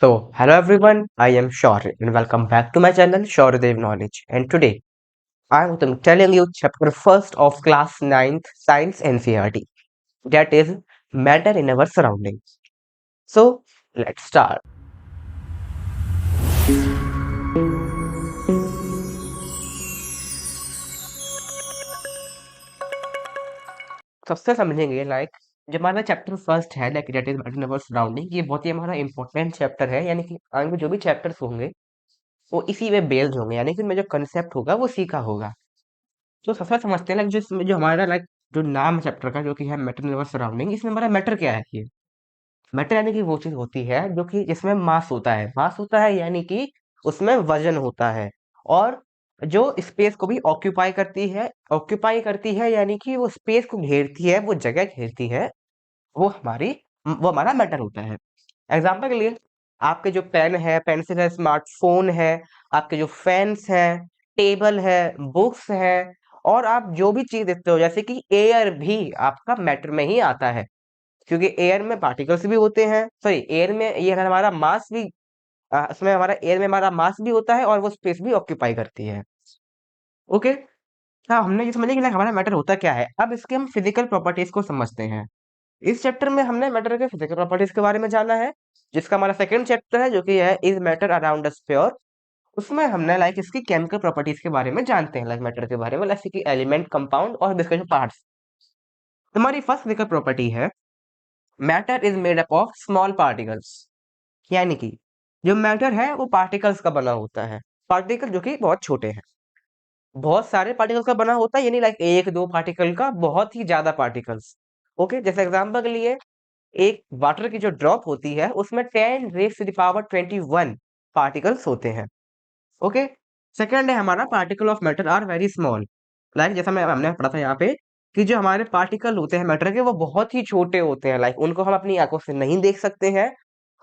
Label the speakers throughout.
Speaker 1: Hello everyone, I am Shaurya and welcome back to my channel Shauryadev Knowledge. And today I am telling you chapter first of class 9th Science NCERT, that is matter in our surroundings. So let's start. सबसे समझेंगे जो हमारा chapter first है that is matter in our surrounding, ये बहुत ही हमारा important chapter है। यानी कि आगे जो भी चैप्टर्स होंगे वो इसी में बेस्ड होंगे, यानी कि उनमें जो कंसेप्ट होगा वो सीखा होगा। तो सबसे पहले समझते हैं जो इसमें जो हमारा जो नाम है चैप्टर का, जो कि है मैटर इन अवर सराउंडिंग, इसमें हमारा मैटर क्या है। ये मैटर यानी कि वो चीज होती है जो कि जिसमें मास होता है, यानी कि उसमें वजन होता है, और जो स्पेस को भी ऑक्यूपाई करती है, यानी कि वो स्पेस को घेरती है, वो जगह घेरती है, वो हमारा मैटर होता है। एग्जाम्पल के लिए आपके जो पेन है, पेंसिल है, स्मार्टफोन है, आपके जो फैंस है, टेबल है, बुक्स है, और आप जो भी चीज देखते हो, जैसे कि एयर भी आपका मैटर में ही आता है, क्योंकि एयर में पार्टिकल्स भी होते हैं। सॉरी, एयर में ये हमारा मास भी उसमें हमारा एयर में हमारा मास भी होता है और वो स्पेस भी ऑक्यूपाई करती है। ओके। हाँ, हमने ये समझ लिया कि हमारा मैटर होता क्या है। अब इसके हम फिजिकल प्रॉपर्टीज को समझते हैं। इस चैप्टर में हमने मैटर के फिजिकल प्रॉपर्टीज के बारे में जाना है, जिसका हमारा सेकंड चैप्टर है, जो कि है is matter around us pure. उसमें हमने इसकी केमिकल प्रॉपर्टीज के बारे में जानते हैं, मैटर के बारे में, इसकी एलिमेंट, कंपाउंड और इसके जो पार्ट्स। हमारी फर्स्ट फिजिकल प्रॉपर्टी है matter is made up of small particles. यानी कि जो मैटर है वो पार्टिकल्स का बना होता है, पार्टिकल जो कि बहुत छोटे हैं। बहुत सारे पार्टिकल्स का बना होता है, यानी एक दो पार्टिकल का, बहुत ही ज्यादा पार्टिकल्स। ओके, जैसे एग्जांपल के लिए एक वाटर की जो ड्रॉप होती है उसमें 10 raised to the power 21 particles होते हैं। ओके। सेकंड है हमारा particle of matter are very small. जैसा मैं हमने पढ़ा था यहाँ पे कि जो हमारे पार्टिकल होते हैं मैटर के, वो बहुत ही छोटे होते हैं, उनको हम अपनी आंखों से नहीं देख सकते हैं।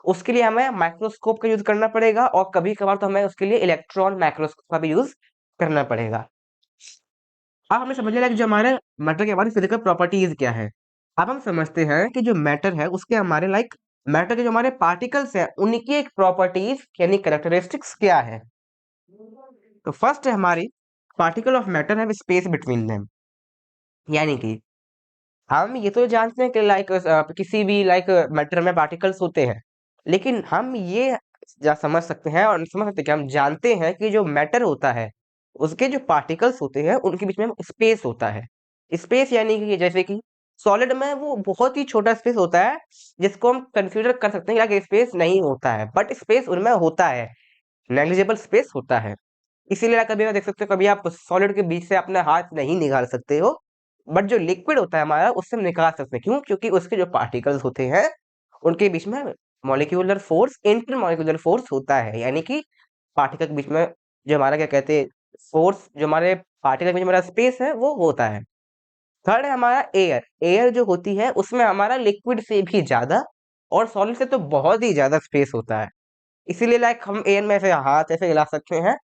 Speaker 1: उसके लिए हमें माइक्रोस्कोप का यूज करना पड़ेगा, और कभी कभार तो हमें उसके लिए इलेक्ट्रॉन माइक्रोस्कोप का भी यूज करना पड़ेगा। अब हमें समझ लिया कि जो हमारे मैटर की हमारी फिजिकल प्रॉपर्टीज क्या है। अब हम समझते हैं कि जो मैटर है उसके हमारे मैटर के जो हमारे पार्टिकल्स हैं उनकी एक प्रॉपर्टीज यानी कैरेक्टरिस्टिक्स क्या है। तो फर्स्ट है हमारी पार्टिकल ऑफ मैटर है स्पेस बिटवीन देम। यानी कि हम ये तो जानते हैं कि किसी भी मैटर में पार्टिकल्स होते हैं, लेकिन हम ये समझ सकते हैं और समझ सकते हैं कि हम जानते हैं कि जो मैटर होता है उसके जो पार्टिकल्स होते हैं उनके बीच में स्पेस होता है। स्पेस यानी कि जैसे कि सॉलिड में वो बहुत ही छोटा स्पेस होता है, जिसको हम कंसीडर कर सकते हैं कि स्पेस नहीं होता है, बट स्पेस उनमें होता है, नेग्लिजिबल स्पेस होता है। इसीलिए कभी आप देख सकते हो, कभी आप सॉलिड के बीच से अपना हाथ नहीं निकाल सकते हो, बट जो लिक्विड होता है हमारा उससे हम निकाल सकते हैं। क्यों? क्योंकि उसके जो पार्टिकल्स होते हैं उनके बीच में molecular force, inter molecular force होता है, यानी कि पार्टिकल के बीच में जो हमारा क्या कहते हैं फोर्स, जो हमारे पार्टिकल के बीच में हमारा स्पेस है वो होता है। थर्ड है हमारा एयर। एयर जो होती है उसमें हमारा लिक्विड से भी ज्यादा और सॉलिड से तो बहुत ही ज्यादा स्पेस होता है। इसीलिए हम एयर में ऐसे हाथ ऐसे हिला सकते हैं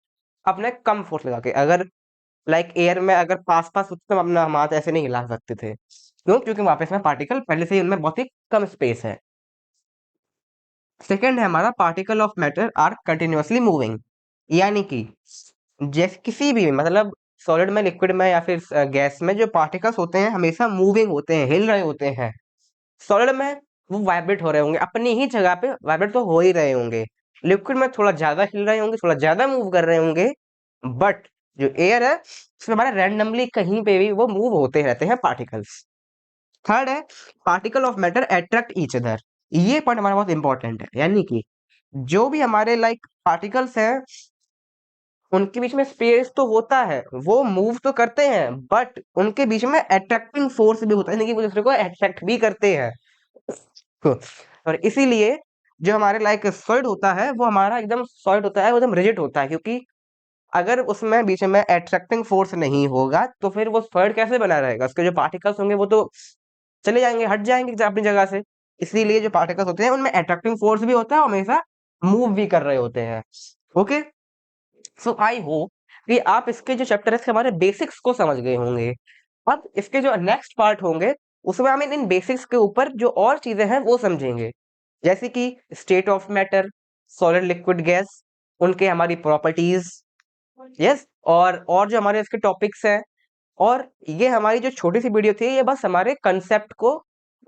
Speaker 1: अपने कम फोर्स लगा के। अगर एयर में अगर पास पास होते तो हम अपना हम हाथ ऐसे नहीं हिला सकते थे। क्यों? क्योंकि वापस में पार्टिकल पहले से ही उनमें बहुत ही कम स्पेस है। सेकंड है हमारा particle of matter are continuously moving. यानी कि जैसे किसी भी सॉलिड में, लिक्विड में या फिर गैस में जो पार्टिकल्स होते हैं हमेशा मूविंग होते हैं, हिल रहे होते हैं। सॉलिड में वो वाइब्रेट हो रहे होंगे, अपनी ही जगह पे वाइब्रेट तो हो ही रहे होंगे। लिक्विड में थोड़ा ज्यादा हिल रहे होंगे, थोड़ा ज्यादा मूव कर रहे होंगे। बट जो एयर है उसमें हमारा रैंडमली कहीं पे भी वो मूव होते रहते हैं पार्टिकल्स। थर्ड है particle of matter attract each other. ये पॉइंट हमारा बहुत इंपॉर्टेंट है। यानी कि जो भी हमारे पार्टिकल्स हैं उनके बीच में स्पेस तो होता है, वो मूव तो करते हैं, बट उनके बीच में अट्रैक्टिंग फोर्स भी होता है, यानी कि वो दूसरे को अट्रैक्ट भी करते हैं। और इसीलिए जो हमारे सॉलिड होता है वो हमारा एकदम सॉलिड होता है, वो एकदम रिजिड होता है, क्योंकि अगर उसमें बीच में अट्रैक्टिंग फोर्स नहीं होगा तो फिर वो सॉलिड कैसे बना रहेगा। उसके जो पार्टिकल्स होंगे वो तो चले जाएंगे, हट जाएंगे अपनी जगह से। इसलिए जो पार्टिकल्स होते हैं उनमें अट्रैक्टिंग फोर्स भी होता है और हमेशा मूव भी कर रहे होते हैं। ओके। सो आई होप कि आप इसके जो चैप्टर है इसके हमारे बेसिक्स को समझ गए होंगे। अब इसके जो नेक्स्ट पार्ट होंगे उसमें हम इन बेसिक्स के ऊपर जो और चीजें हैं वो समझेंगे, जैसे कि state of matter, solid liquid gas, उनके हमारी प्रॉपर्टीज, यस, और जो हमारे इसके टॉपिक्स हैं। और ये हमारी जो छोटी सी वीडियो थी, ये बस हमारे कंसेप्ट को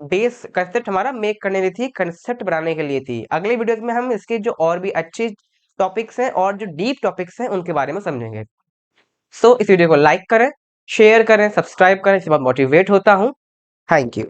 Speaker 1: कंसेप्ट हमारा मेक करने की थी, कंसेप्ट बनाने के लिए थी। अगले वीडियो में हम इसके जो और भी अच्छे टॉपिक्स हैं और जो डीप टॉपिक्स हैं उनके बारे में समझेंगे। सो इस वीडियो को लाइक करें, शेयर करें, सब्सक्राइब करें, इससे बहुत मोटिवेट होता हूं। Thank you.